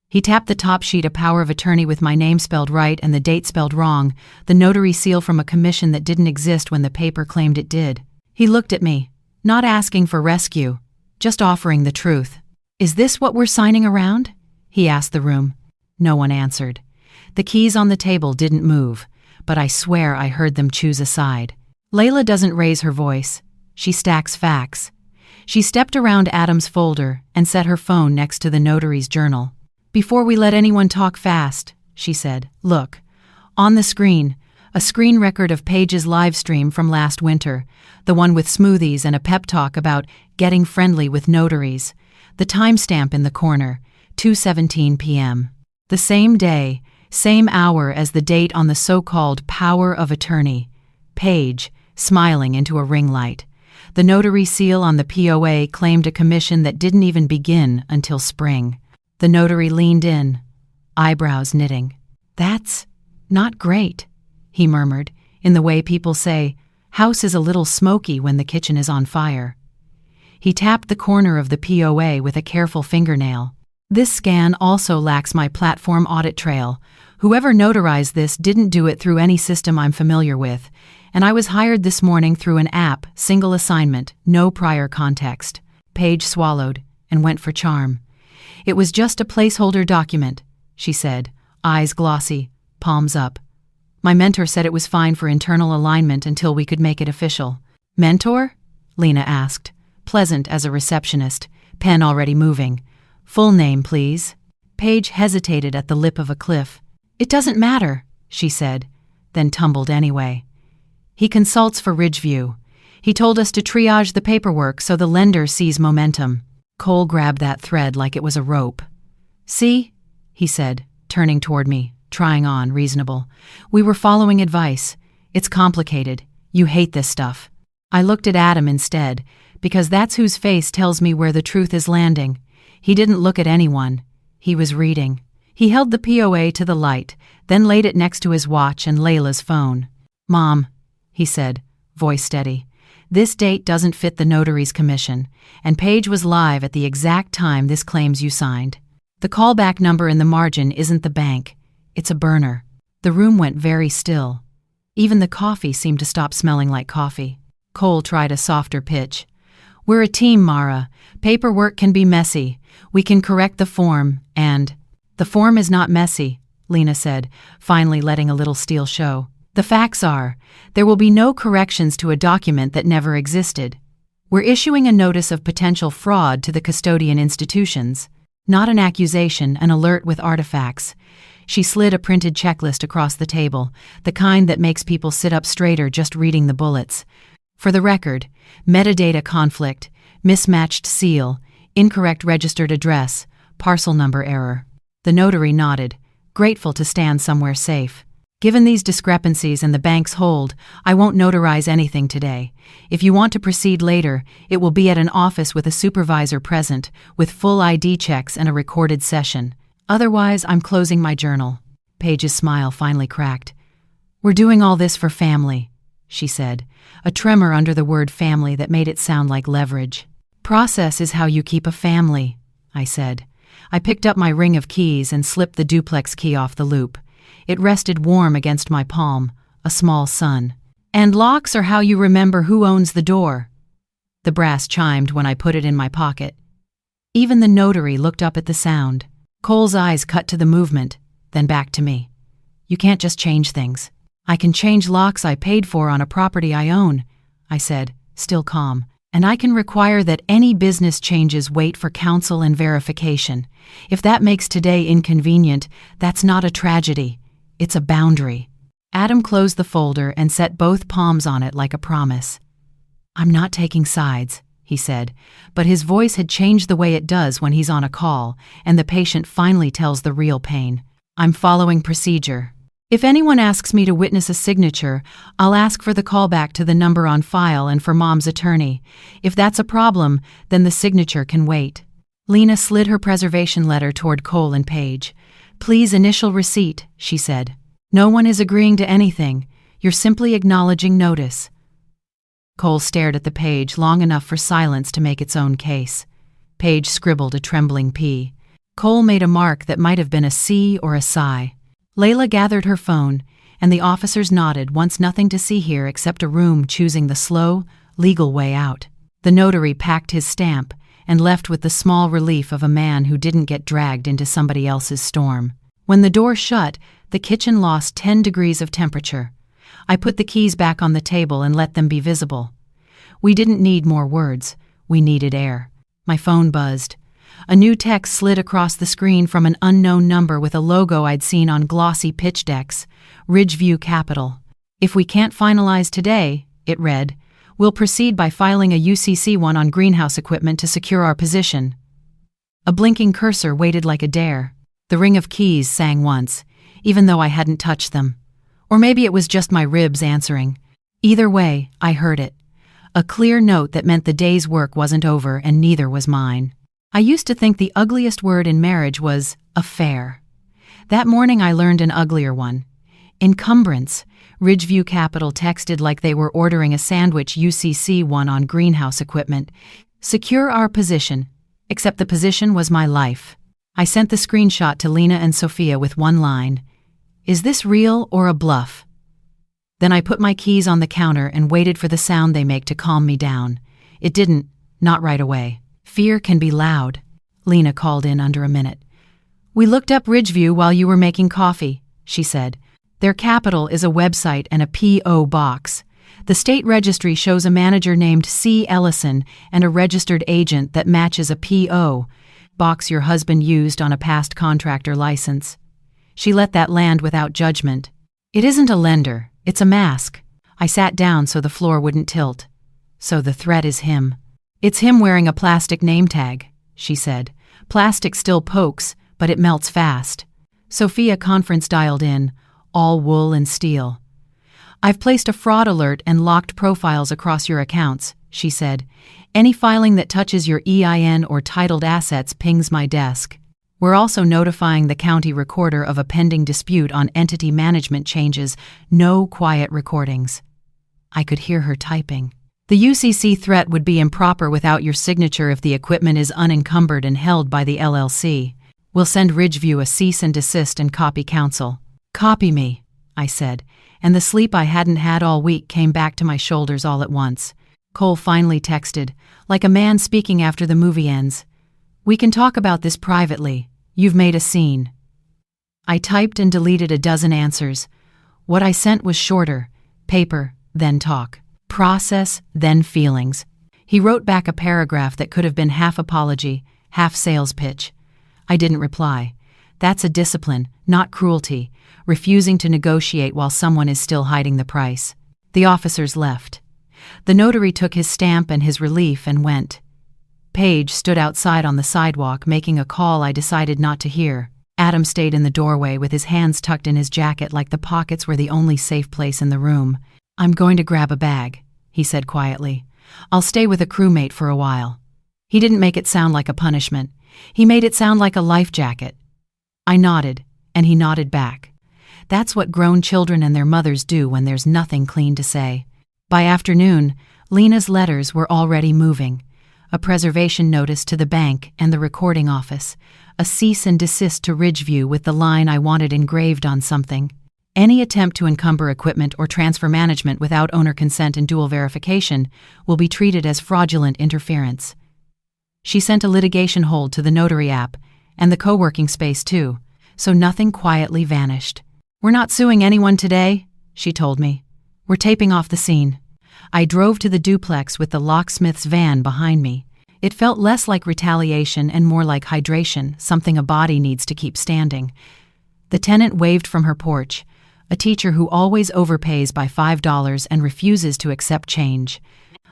He tapped the top sheet, a power of attorney with my name spelled right and the date spelled wrong, the notary seal from a commission that didn't exist when the paper claimed it did. He looked at me, not asking for rescue, just offering the truth. Is this what we're signing around? He asked the room. No one answered. The keys on the table didn't move, but I swear I heard them choose a side. Layla doesn't raise her voice. She stacks facts. She stepped around Adam's folder and set her phone next to the notary's journal. Before we let anyone talk fast, she said, look. On the screen, a screen record of Paige's live stream from last winter, the one with smoothies and a pep talk about getting friendly with notaries. The timestamp in the corner, 2:17 p.m. The same day, same hour as the date on the so-called power of attorney. Paige, smiling into a ring light. The notary seal on the POA claimed a commission that didn't even begin until spring. The notary leaned in, eyebrows knitting. "That's not great," he murmured, in the way people say, "House is a little smoky when the kitchen is on fire." He tapped the corner of the POA with a careful fingernail. "This scan also lacks my platform audit trail. Whoever notarized this didn't do it through any system I'm familiar with, and I was hired this morning through an app, single assignment, no prior context." Paige swallowed and went for charm. "It was just a placeholder document," she said, eyes glossy, palms up. "My mentor said it was fine for internal alignment until we could make it official." "Mentor?" Lena asked, pleasant as a receptionist, pen already moving. "Full name, please." Paige hesitated at the lip of a cliff. "It doesn't matter," she said, then tumbled anyway. "He consults for Ridgeview. He told us to triage the paperwork so the lender sees momentum." Cole grabbed that thread like it was a rope. "See?" he said, turning toward me, trying on reasonable. "We were following advice. It's complicated. You hate this stuff." I looked at Adam instead, because that's whose face tells me where the truth is landing. He didn't look at anyone. He was reading. He held the POA to the light, then laid it next to his watch and Layla's phone. "Mom," he said, voice steady, "this date doesn't fit the notary's commission, and Paige was live at the exact time this claims you signed. The callback number in the margin isn't the bank. It's a burner." The room went very still. Even the coffee seemed to stop smelling like coffee. Cole tried a softer pitch. "We're a team, Mara. Paperwork can be messy. We can correct the form, and—" "The form is not messy," Lena said, finally letting a little steel show. "The facts are, there will be no corrections to a document that never existed. We're issuing a notice of potential fraud to the custodian institutions. Not an accusation, an alert with artifacts." She slid a printed checklist across the table, the kind that makes people sit up straighter just reading the bullets. "For the record, metadata conflict, mismatched seal, incorrect registered address, parcel number error." The notary nodded, grateful to stand somewhere safe. "Given these discrepancies and the bank's hold, I won't notarize anything today. If you want to proceed later, it will be at an office with a supervisor present, with full ID checks and a recorded session. Otherwise, I'm closing my journal." Paige's smile finally cracked. "We're doing all this for family," she said, a tremor under the word family that made it sound like leverage. "Process is how you keep a family," I said. I picked up my ring of keys and slipped the duplex key off the loop. It rested warm against my palm, a small sun. "And locks are how you remember who owns the door." The brass chimed when I put it in my pocket. Even the notary looked up at the sound. Cole's eyes cut to the movement, then back to me. "You can't just change things." "I can change locks I paid for on a property I own," I said, still calm. "And I can require that any business changes wait for counsel and verification. If that makes today inconvenient, that's not a tragedy. It's a boundary." Adam closed the folder and set both palms on it like a promise. "I'm not taking sides," he said, but his voice had changed the way it does when he's on a call, and the patient finally tells the real pain. "I'm following procedure. If anyone asks me to witness a signature, I'll ask for the callback to the number on file and for Mom's attorney. If that's a problem, then the signature can wait." Lena slid her preservation letter toward Cole and Paige. "Please initial receipt," she said. "No one is agreeing to anything. You're simply acknowledging notice." Cole stared at the page long enough for silence to make its own case. Paige scribbled a trembling P. Cole made a mark that might have been a C or a sigh. Layla gathered her phone, and the officers nodded once nothing to see here except a room choosing the slow, legal way out. The notary packed his stamp and left with the small relief of a man who didn't get dragged into somebody else's storm. When the door shut, the kitchen lost 10 degrees of temperature. I put the keys back on the table and let them be visible. We didn't need more words. We needed air. My phone buzzed. A new text slid across the screen from an unknown number with a logo I'd seen on glossy pitch decks, Ridgeview Capital. "If we can't finalize today," it read, "we'll proceed by filing a UCC-1 on greenhouse equipment to secure our position." A blinking cursor waited like a dare. The ring of keys sang once, even though I hadn't touched them. Or maybe it was just my ribs answering. Either way, I heard it. A clear note that meant the day's work wasn't over and neither was mine. I used to think the ugliest word in marriage was affair. That morning I learned an uglier one. Encumbrance. Ridgeview Capital texted like they were ordering a sandwich UCC one on greenhouse equipment. Secure our position. Except the position was my life. I sent the screenshot to Lena and Sophia with one line. Is this real or a bluff? Then I put my keys on the counter and waited for the sound they make to calm me down. It didn't, not right away. Fear can be loud. Lena called in under a minute. We looked up Ridgeview while you were making coffee, she said. Their capital is a website and a P.O. box. The state registry shows a manager named C. Ellison and a registered agent that matches a P.O. box your husband used on a past contractor license. She let that land without judgment. It isn't a lender, it's a mask. I sat down so the floor wouldn't tilt. So the threat is him. It's him wearing a plastic name tag, she said. Plastic still pokes, but it melts fast. Sophia conference dialed in, all wool and steel. I've placed a fraud alert and locked profiles across your accounts, she said. Any filing that touches your EIN or titled assets pings my desk. We're also notifying the county recorder of a pending dispute on entity management changes. No quiet recordings. I could hear her typing. The UCC threat would be improper without your signature if the equipment is unencumbered and held by the LLC. We'll send Ridgeview a cease and desist and copy counsel. Copy me, I said, and the sleep I hadn't had all week came back to my shoulders all at once. Cole finally texted, like a man speaking after the movie ends. We can talk about this privately. You've made a scene. I typed and deleted a dozen answers. What I sent was shorter. Paper, then talk. Process, then feelings. He wrote back a paragraph that could have been half apology, half sales pitch. I didn't reply. That's a discipline, not cruelty, refusing to negotiate while someone is still hiding the price. The officers left. The notary took his stamp and his relief and went. Paige stood outside on the sidewalk making a call I decided not to hear. Adam stayed in the doorway with his hands tucked in his jacket like the pockets were the only safe place in the room. I'm going to grab a bag, he said quietly. I'll stay with a crewmate for a while. He didn't make it sound like a punishment. He made it sound like a life jacket. I nodded, and he nodded back. That's what grown children and their mothers do when there's nothing clean to say. By afternoon, Lena's letters were already moving. A preservation notice to the bank and the recording office. A cease and desist to Ridgeview with the line I wanted engraved on something. Any attempt to encumber equipment or transfer management without owner consent and dual verification will be treated as fraudulent interference. She sent a litigation hold to the notary app, and the co-working space too, so nothing quietly vanished. We're not suing anyone today, she told me. We're taping off the scene. I drove to the duplex with the locksmith's van behind me. It felt less like retaliation and more like hydration, something a body needs to keep standing. The tenant waved from her porch, a teacher who always overpays by $5 and refuses to accept change.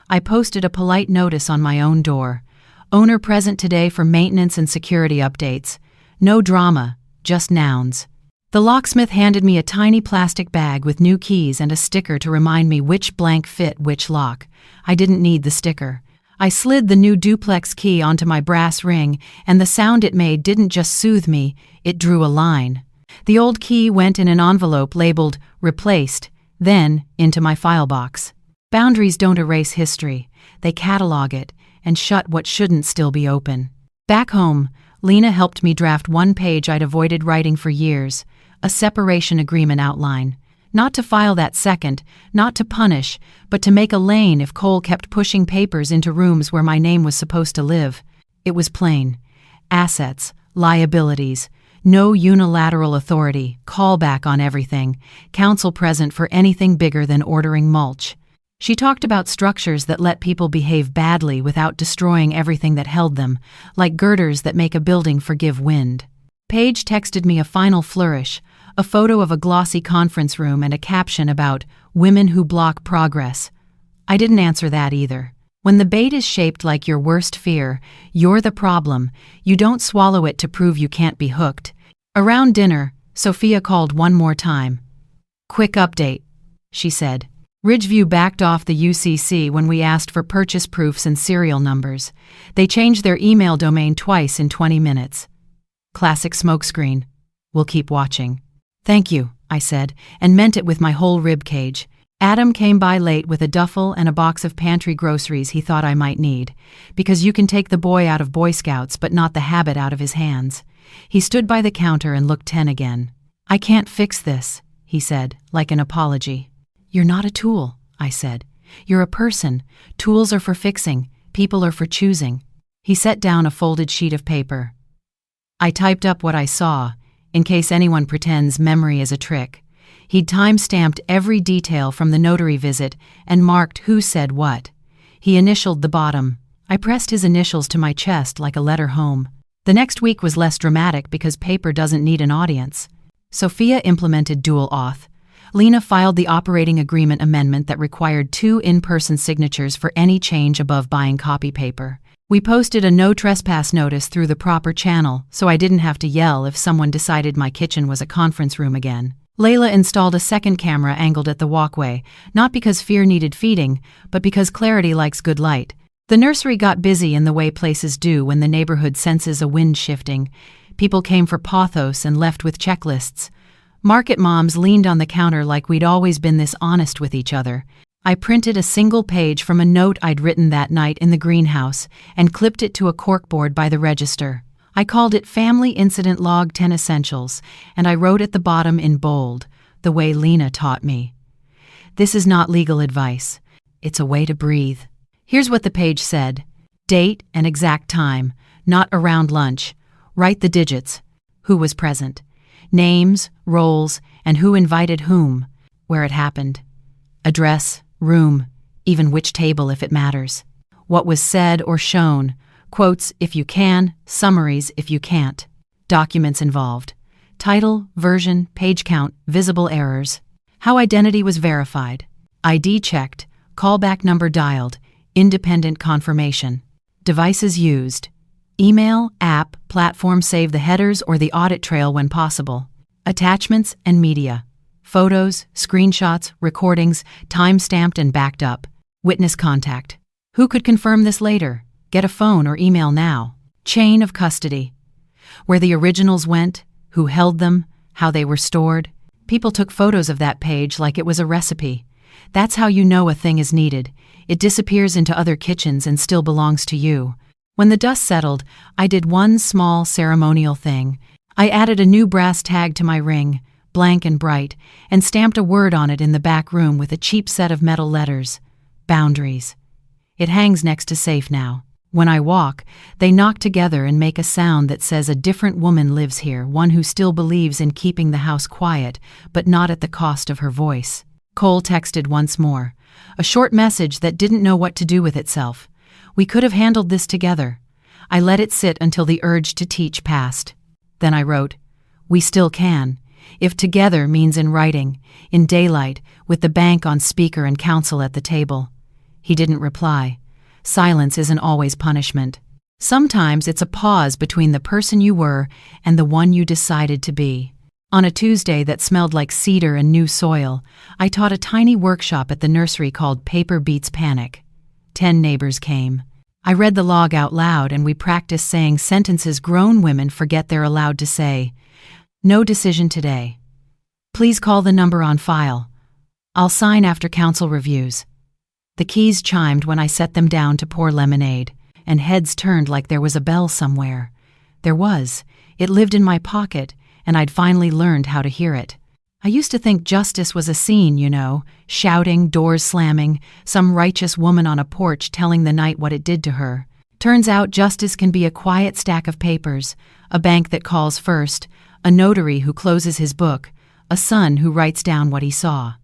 I posted a polite notice on my own door. Owner present today for maintenance and security updates. No drama, just nouns. The locksmith handed me a tiny plastic bag with new keys and a sticker to remind me which blank fit which lock. I didn't need the sticker. I slid the new duplex key onto my brass ring, and the sound it made didn't just soothe me, it drew a line. The old key went in an envelope labeled "Replaced," then into my file box. Boundaries don't erase history. They catalog it and shut what shouldn't still be open. Back home, Lena helped me draft one page I'd avoided writing for years, a separation agreement outline. Not to file that second, not to punish, but to make a lane if Cole kept pushing papers into rooms where my name was supposed to live. It was plain. Assets, liabilities, no unilateral authority, callback on everything, counsel present for anything bigger than ordering mulch. She talked about structures that let people behave badly without destroying everything that held them, like girders that make a building forgive wind. Paige texted me a final flourish, a photo of a glossy conference room and a caption about women who block progress. I didn't answer that either. When the bait is shaped like your worst fear, you're the problem. You don't swallow it to prove you can't be hooked. Around dinner, Sophia called one more time. Quick update, she said. Ridgeview backed off the UCC when we asked for purchase proofs and serial numbers. They changed their email domain twice in 20 minutes. Classic smokescreen. We'll keep watching. Thank you, I said, and meant it with my whole rib cage. Adam came by late with a duffel and a box of pantry groceries he thought I might need, because you can take the boy out of Boy Scouts but not the habit out of his hands. He stood by the counter and looked 10 again. I can't fix this, he said, like an apology. You're not a tool, I said. You're a person. Tools are for fixing, people are for choosing. He set down a folded sheet of paper. I typed up what I saw, in case anyone pretends memory is a trick. He'd time-stamped every detail from the notary visit and marked who said what. He initialed the bottom. I pressed his initials to my chest like a letter home. The next week was less dramatic because paper doesn't need an audience. Sophia implemented dual auth. Lena filed the operating agreement amendment that required 2 in-person signatures for any change above buying copy paper. We posted a no trespass notice through the proper channel, so I didn't have to yell if someone decided my kitchen was a conference room again. Layla installed a second camera angled at the walkway, not because fear needed feeding, but because Clarity likes good light. The nursery got busy in the way places do when the neighborhood senses a wind shifting. People came for pothos and left with checklists. Market moms leaned on the counter like we'd always been this honest with each other. I printed a single page from a note I'd written that night in the greenhouse and clipped it to a corkboard by the register. I called it Family Incident Log 10 Essentials, and I wrote at the bottom in bold, the way Lena taught me. This is not legal advice. It's a way to breathe. Here's what the page said. Date and exact time, not around lunch. Write the digits. Who was present? Names, roles, and who invited whom, where it happened. Address, room, even which table if it matters. What was said or shown, quotes if you can, summaries if you can't. Documents involved. Title, version, page count, visible errors. How identity was verified. ID checked, callback number dialed, independent confirmation. Devices used. Email, app, platform save the headers or the audit trail when possible. Attachments and media. Photos, screenshots, recordings, time-stamped and backed up. Witness contact. Who could confirm this later? Get a phone or email now. Chain of custody. Where the originals went, who held them, how they were stored. People took photos of that page like it was a recipe. That's how you know a thing is needed. It disappears into other kitchens and still belongs to you. When the dust settled, I did one small ceremonial thing. I added a new brass tag to my ring, blank and bright, and stamped a word on it in the back room with a cheap set of metal letters. Boundaries. It hangs next to safe now. When I walk, they knock together and make a sound that says a different woman lives here, one who still believes in keeping the house quiet, but not at the cost of her voice. Cole texted once more. A short message that didn't know what to do with itself. We could have handled this together. I let it sit until the urge to teach passed. Then I wrote, we still can, if together means in writing, in daylight, with the bank on speaker and counsel at the table. He didn't reply. Silence isn't always punishment. Sometimes it's a pause between the person you were and the one you decided to be. On a Tuesday that smelled like cedar and new soil, I taught a tiny workshop at the nursery called Paper Beats Panic. 10 neighbors came. I read the log out loud and we practiced saying sentences grown women forget they're allowed to say. No decision today. Please call the number on file. I'll sign after council reviews. The keys chimed when I set them down to pour lemonade, and heads turned like there was a bell somewhere. There was. It lived in my pocket, and I'd finally learned how to hear it. I used to think justice was a scene, you know, shouting, doors slamming, some righteous woman on a porch telling the night what it did to her. Turns out justice can be a quiet stack of papers, a bank that calls first, a notary who closes his book, a son who writes down what he saw.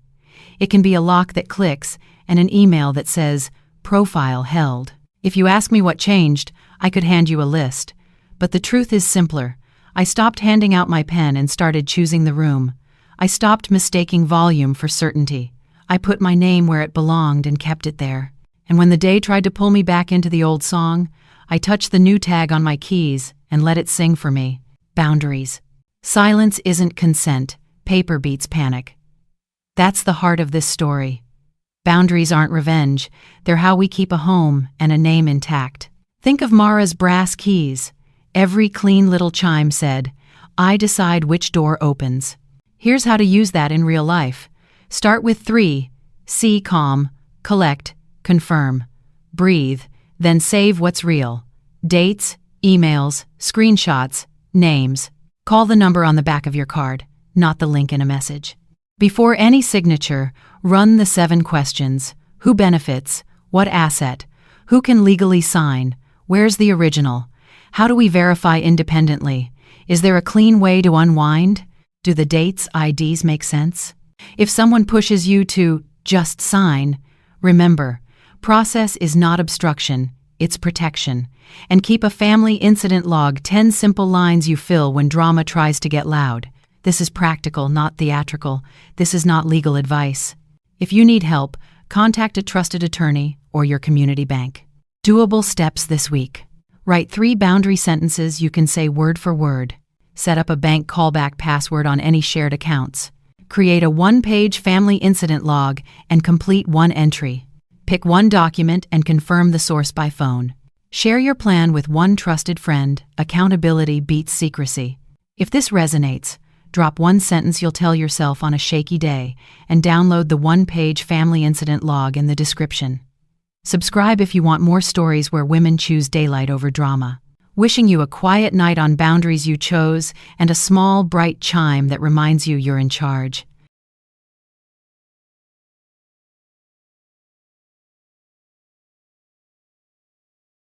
It can be a lock that clicks and an email that says, profile held. If you ask me what changed, I could hand you a list. But the truth is simpler. I stopped handing out my pen and started choosing the room. I stopped mistaking volume for certainty. I put my name where it belonged and kept it there. And when the day tried to pull me back into the old song, I touched the new tag on my keys and let it sing for me. Boundaries. Silence isn't consent. Paper beats panic. That's the heart of this story. Boundaries aren't revenge, they're how we keep a home and a name intact. Think of Mara's brass keys. Every clean little chime said, "I decide which door opens." Here's how to use that in real life. Start with 3. See, calm, collect, confirm. Breathe, then save what's real. Dates, emails, screenshots, names. Call the number on the back of your card, not the link in a message. Before any signature, run the 7 questions. Who benefits? What asset? Who can legally sign? Where's the original? How do we verify independently? Is there a clean way to unwind? Do the dates, IDs make sense? If someone pushes you to just sign, remember, process is not obstruction, it's protection. And keep a family incident log, 10 simple lines you fill when drama tries to get loud. This is practical, not theatrical. This is not legal advice. If you need help, contact a trusted attorney or your community bank. Doable steps this week. Write 3 boundary sentences you can say word for word. Set up a bank callback password on any shared accounts. Create a 1-page family incident log and complete 1 entry. Pick 1 document and confirm the source by phone. Share your plan with 1 trusted friend. Accountability beats secrecy. If this resonates, drop 1 sentence you'll tell yourself on a shaky day and download the 1-page family incident log in the description. Subscribe if you want more stories where women choose daylight over drama. Wishing you a quiet night on boundaries you chose and a small, bright chime that reminds you you're in charge.